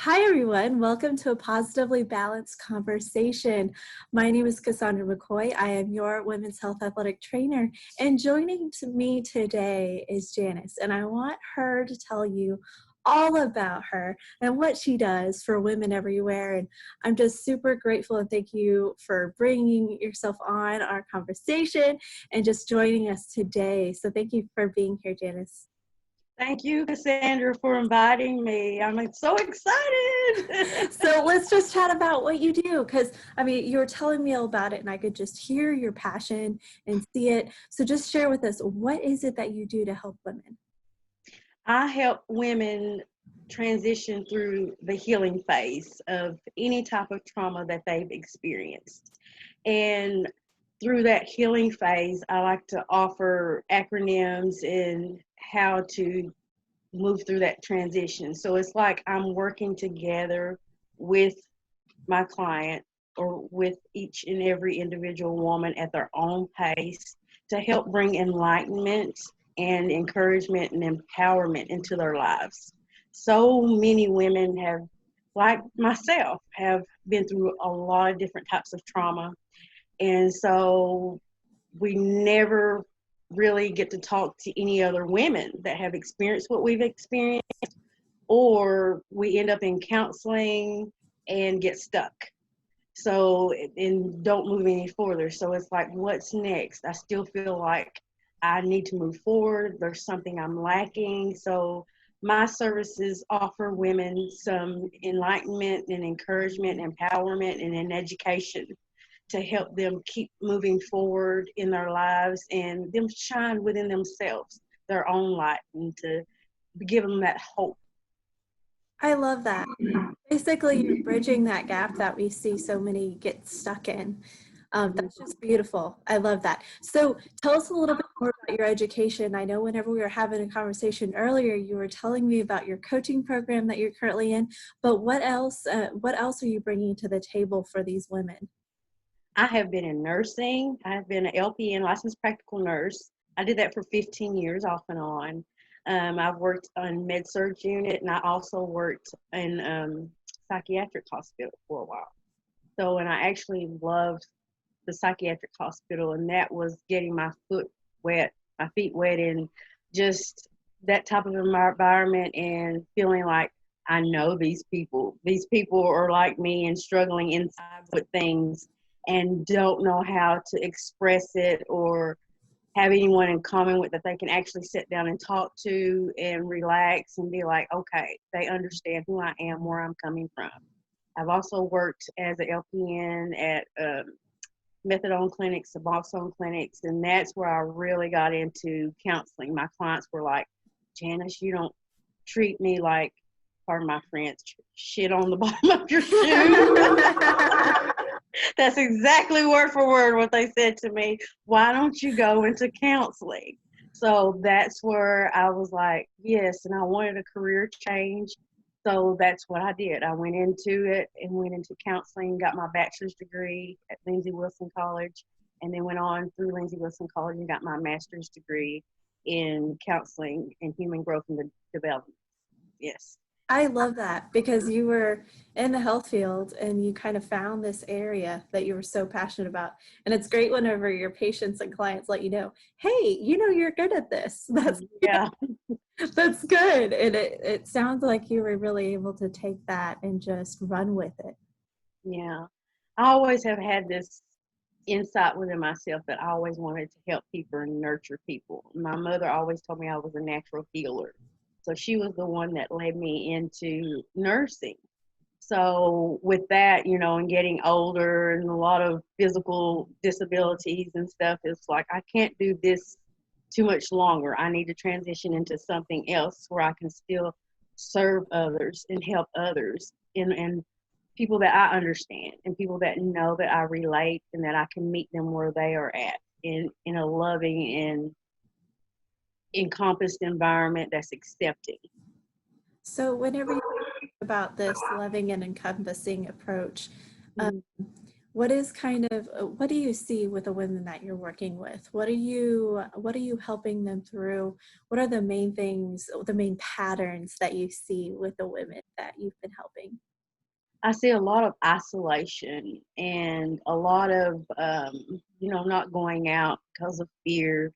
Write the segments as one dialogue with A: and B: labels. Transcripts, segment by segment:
A: Hi, everyone. Welcome to a positively balanced conversation. My name is Cassandra McCoy. I am your women's health athletic trainer, and joining me today is Janice, and I want her to tell you all about her and what she does for women everywhere. And I'm just super grateful and thank you for bringing yourself on our conversation and just joining us today. So thank you for being here, Janice.
B: Thank you, Cassandra, for inviting me. I'm so excited.
A: So let's just chat about what you do, because I mean, you were telling me all about it and I could just hear your passion and see it. So just share with us, what is it that you do to help women?
B: I help women transition through the healing phase of any type of trauma that they've experienced. And through that healing phase, I like to offer acronyms and how to move through that transition. So it's like I'm working together with my client or with each and every individual woman at their own pace to help bring enlightenment and encouragement and empowerment into their lives. So many women have, like myself, have been through a lot of different types of trauma. And so we never really get to talk to any other women that have experienced what we've experienced, or we end up in counseling and get stuck. So, and don't move any further. So it's like, what's next? I still feel like I need to move forward. There's something I'm lacking. So my services offer women some enlightenment and encouragement, empowerment, and an education to help them keep moving forward in their lives and them shine within themselves, their own light, and to give them that hope.
A: I love that. Basically, you're bridging that gap that we see so many get stuck in. That's just beautiful. I love that. So tell us a little bit more about your education. I know whenever we were having a conversation earlier, you were telling me about your coaching program that you're currently in, but what else are you bringing to the table for these women?
B: I have been in nursing. I've been an LPN, licensed practical nurse. I did that for 15 years off and on. I've worked on med-surg unit, and I also worked in psychiatric hospital for a while. So, and I actually loved the psychiatric hospital, and that was getting my feet wet in just that type of environment and feeling like I know these people. These people are like me and struggling inside with things and don't know how to express it or have anyone in common with that they can actually sit down and talk to and relax and be like, okay, they understand who I am, where I'm coming from. I've also worked as an LPN at methadone clinics, Suboxone clinics, and that's where I really got into counseling. My clients were like, Janice, you don't treat me like, pardon my French, shit on the bottom of your shoe. That's exactly word for word what they said to me. Why don't you go into counseling? So that's where I was like, yes, and I wanted a career change. So that's what I did. I went into it and went into counseling, got my bachelor's degree at Lindsey Wilson College, and then went on through Lindsey Wilson College and got my master's degree in counseling and human growth and development. Yes.
A: I love that because you were in the health field and you kind of found this area that you were so passionate about. And it's great whenever your patients and clients let you know, hey, you're good at this. That's
B: Yeah.
A: that's good. And it sounds like you were really able to take that and just run with it.
B: Yeah. I always have had this insight within myself that I always wanted to help people and nurture people. My mother always told me I was a natural healer. So she was the one that led me into nursing. So with that, and getting older and a lot of physical disabilities and stuff, it's like I can't do this too much longer. I need to transition into something else where I can still serve others and help others and people that I understand and people that know that I relate and that I can meet them where they are at in a loving and encompassed environment that's accepting.
A: So whenever you think about this loving and encompassing approach, um, what is kind of what do you see with the women that you're working with? What are you helping them through? What are the main things, the main patterns that you see with the women that you've been helping?
B: I see a lot of isolation and a lot of, not going out because of fear.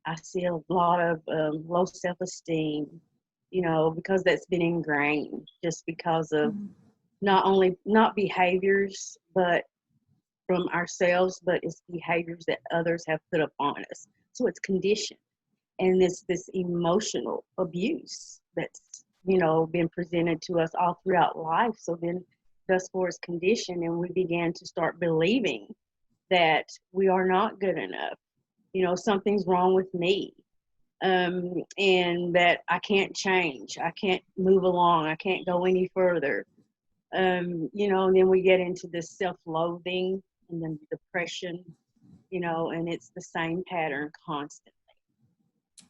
B: I see a lot of low self esteem, because that's been ingrained just because of
A: Mhm.
B: not behaviors, but from ourselves, but it's behaviors that others have put upon us. So it's conditioned. And this emotional abuse that's been presented to us all throughout life. So then thus far is conditioned, and we began to start believing that we are not good enough. Something's wrong with me, and that I can't change, I can't move along, I can't go any further. And then we get into this self-loathing and then depression, and it's the same pattern constantly.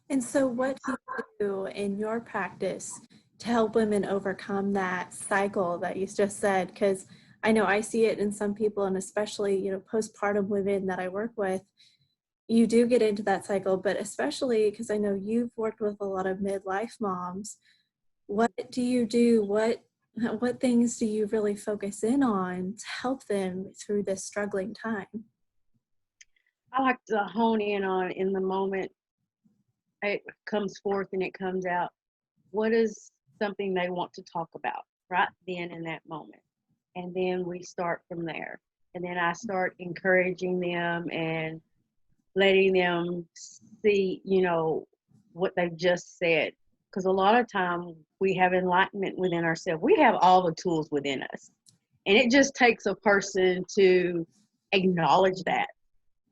A: And so, what do you do in your practice to help women overcome that cycle that you just said? Because I know I see it in some people, and especially, postpartum women that I work with, you do get into that cycle, but especially because I know you've worked with a lot of midlife moms. What do you do? What things do you really focus in on to help them through this struggling time?
B: I like to hone in on, in the moment it comes forth and it comes out, what is something they want to talk about right then in that moment. And then we start from there. And then I start encouraging them and letting them see, what they've just said. Because a lot of time we have enlightenment within ourselves. We have all the tools within us. And it just takes a person to acknowledge that.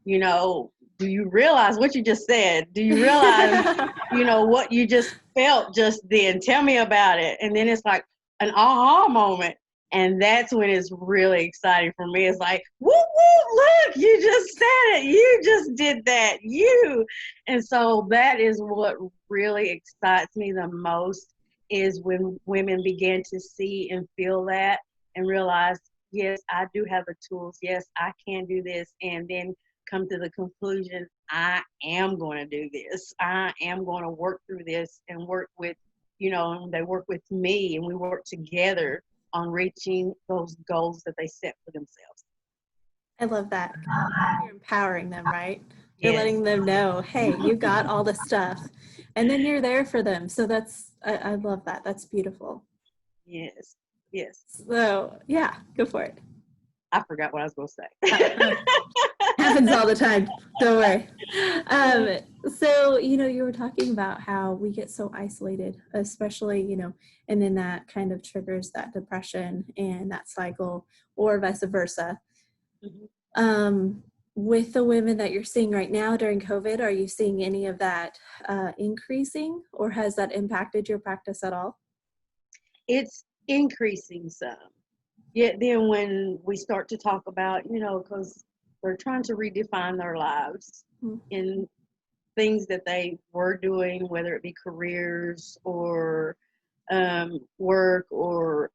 B: Do you realize what you just said? Do you realize, what you just felt just then? Tell me about it. And then it's like an aha moment. And that's when it's really exciting for me. It's like, whoop, whoop, look, you just said it. You just did that. You. And so that is what really excites me the most, is when women begin to see and feel that and realize, yes, I do have the tools. Yes, I can do this. And then come to the conclusion, I am going to do this. I am going to work through this and work with, they work with me and we work together on reaching those goals that they set for themselves.
A: I love that. You're empowering them, right? You're
B: Yes,
A: letting them know, hey, you got all the stuff. And then you're there for them. So I love that. That's beautiful.
B: yes, yes.
A: So, yeah, go for it.
B: I forgot what I was going to
A: Oh,
B: say.
A: oh, happens all the time. Don't worry. Um, so, you were talking about how we get so isolated, especially, and then that kind of triggers that depression and that cycle, or vice versa.
B: Mhm.
A: Um, with the women that you're seeing right now during COVID, are you seeing any of that increasing, or has that impacted your practice at all?
B: It's increasing some. Yet then when we start to talk about, because they're trying to redefine their lives
A: Mm.
B: in things that they were doing, whether it be careers or work or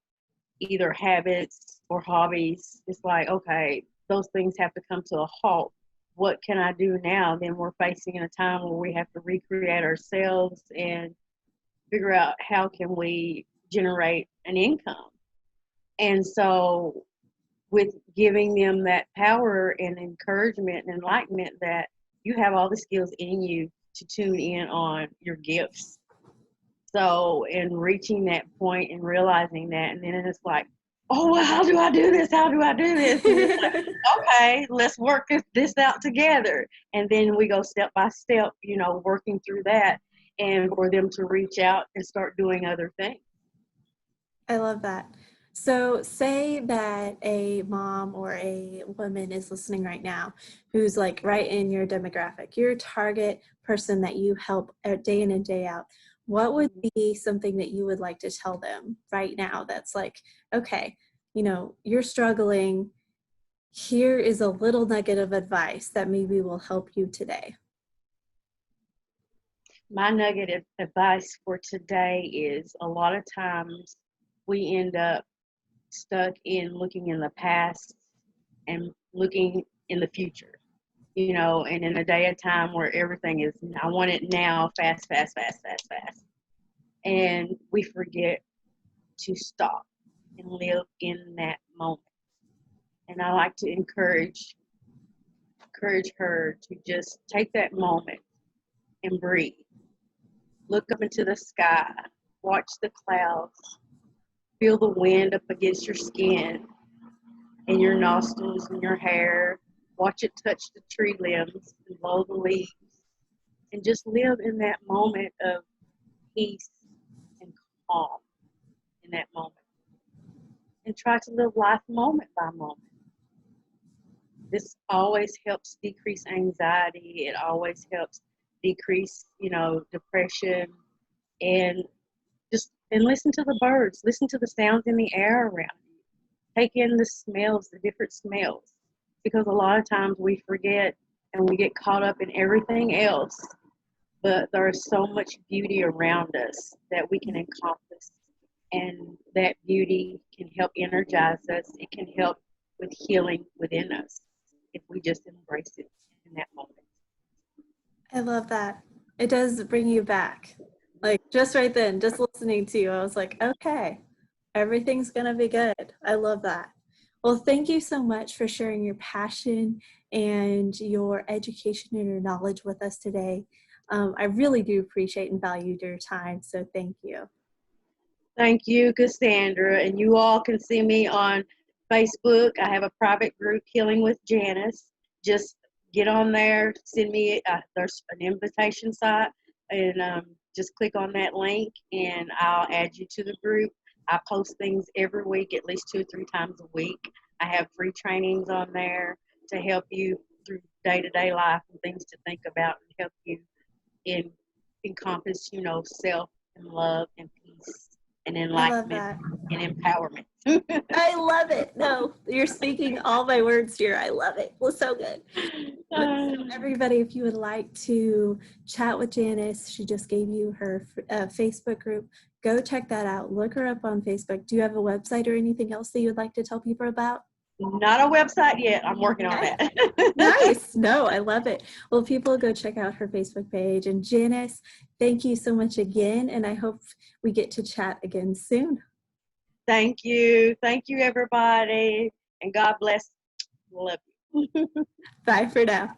B: either habits or hobbies. It's like, okay, those things have to come to a halt. What can I do now? Then we're facing in a time where we have to recreate ourselves and figure out how can we generate an income. And so with giving them that power and encouragement and enlightenment that you have all the skills in you to tune in on your gifts. So, in reaching that point and realizing that, and then it's like, oh, well, how do I do this? How do I do this? And it's like, okay, let's work this out together. And then we go step by step, working through that, and for them to reach out and start doing other things.
A: I love that. So, say that a mom or a woman is listening right now who's like right in your demographic, your target person that you help day in and day out. What would be something that you would like to tell them right now that's like, okay, you're struggling. Here is a little nugget of advice that maybe will help you today.
B: My nugget of advice for today is, a lot of times we end up stuck in looking in the past and looking in the future, you know, and in a day and time where everything is, I want it now, fast, fast, fast, fast, fast. And we forget to stop and live in that moment. And I like to encourage her to just take that moment and breathe. Look up into the sky, watch the clouds, feel the wind up against your skin and your nostrils and your hair. Watch it touch the tree limbs and blow the leaves. And just live in that moment of peace and calm in that moment. And try to live life moment by moment. This always helps decrease anxiety. It always helps decrease, you know, depression. And and listen to the birds. Listen to the sounds in the air around you. Take in the smells, the different smells. Because a lot of times we forget and we get caught up in everything else. But there is so much beauty around us that we can encompass. And that beauty can help energize us. It can help with healing within us if we just embrace it in that moment.
A: I love that. It does bring you back. Like just right then, just listening to you, I was like, okay, everything's going to be good. I love that. Well, thank you so much for sharing your passion and your education and your knowledge with us today. I really do appreciate and value your time. So thank you.
B: Thank you, Cassandra. And you all can see me on Facebook. I have a private group, Healing with Janice. Just get on there, send me, there's an invitation site, and just click on that link and I'll add you to the group. I post things every week, at least 2 or 3 times a week. I have free trainings on there to help you through day-to-day life and things to think about and help you encompass, you know, self and love and peace and enlightenment and empowerment.
A: I love it. No, you're speaking all my words here. I love it. Well, so good. So everybody, if you would like to chat with Janice, she just gave you her Facebook group. Go check that out. Look her up on Facebook. Do you have a website or anything else that you'd like to tell people about?
B: Not a website yet. I'm working on that.
A: Nice. No, I love it. Well, people go check out her Facebook page. And Janice, thank you so much again. And I hope we get to chat again soon.
B: Thank you. Thank you, everybody. And God bless. Love you.
A: Bye for now.